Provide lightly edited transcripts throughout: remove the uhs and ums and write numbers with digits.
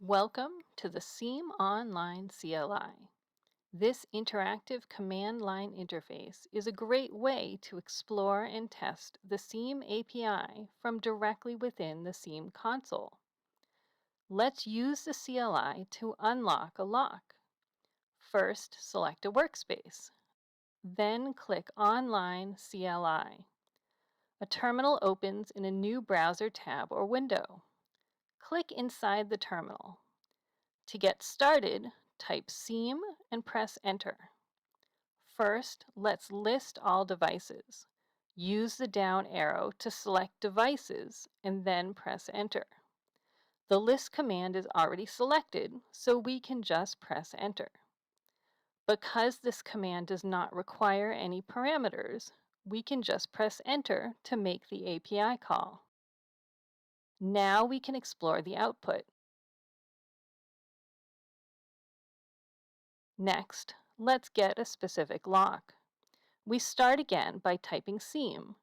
Welcome to the Seam Online CLI. This interactive command line interface is a great way to explore and test the Seam API from directly within the Seam console. Let's use the CLI to unlock a lock. First, select a workspace. Then click Online CLI. A terminal opens in a new browser tab or window. Click inside the terminal. To get started, type Seam and press Enter. First, let's list all devices. Use the down arrow to select devices and then press Enter. The list command is already selected, so we can just press Enter. Because this command does not require any parameters, we can just press Enter to make the API call. Now we can explore the output. Next, let's get a specific lock. We start again by typing Seam,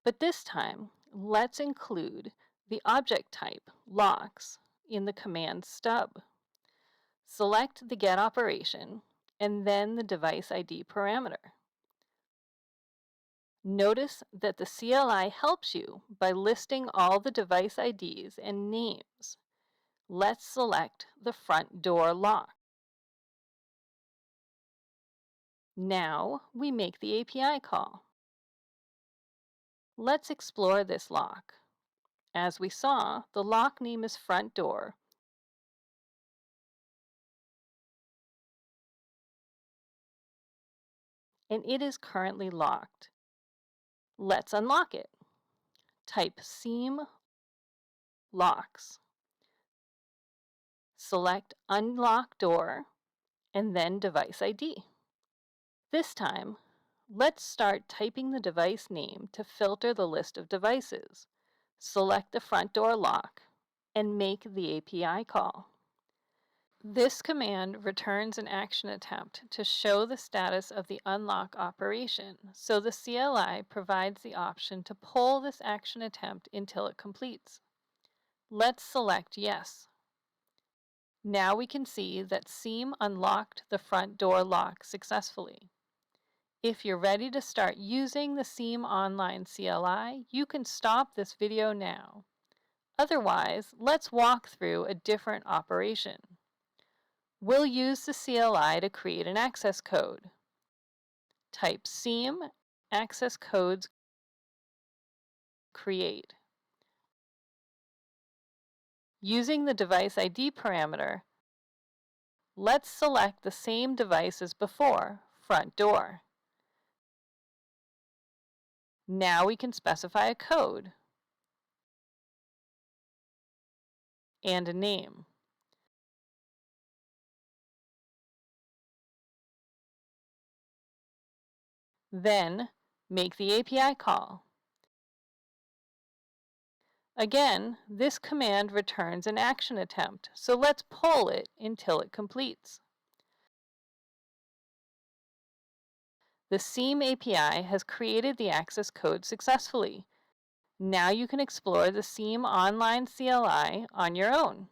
but this time let's include the object type, locks, in the command stub. Select the get operation and then the device ID parameter. Notice that the CLI helps you by listing all the device IDs and names. Let's select the front door lock. Now we make the API call. Let's explore this lock. As we saw, the lock name is front door, and it is currently locked. Let's unlock it. Type Seam locks. Select unlock door and then device ID. This time, let's start typing the device name to filter the list of devices. Select the front door lock and make the API call. This command returns an action attempt to show the status of the unlock operation, so the CLI provides the option to pull this action attempt until it completes. Let's select Yes. Now we can see that Seam unlocked the front door lock successfully. If you're ready to start using the Seam Online CLI, you can stop this video now. Otherwise, let's walk through a different operation. We'll use the CLI to create an access code. Type Seam access codes create. Using the device ID parameter, let's select the same device as before, front door. Now we can specify a code and a name. Then make the API call. Again, this command returns an action attempt, so let's pull it until it completes. The Seam API has created the access code successfully. Now you can explore the Seam Online CLI on your own.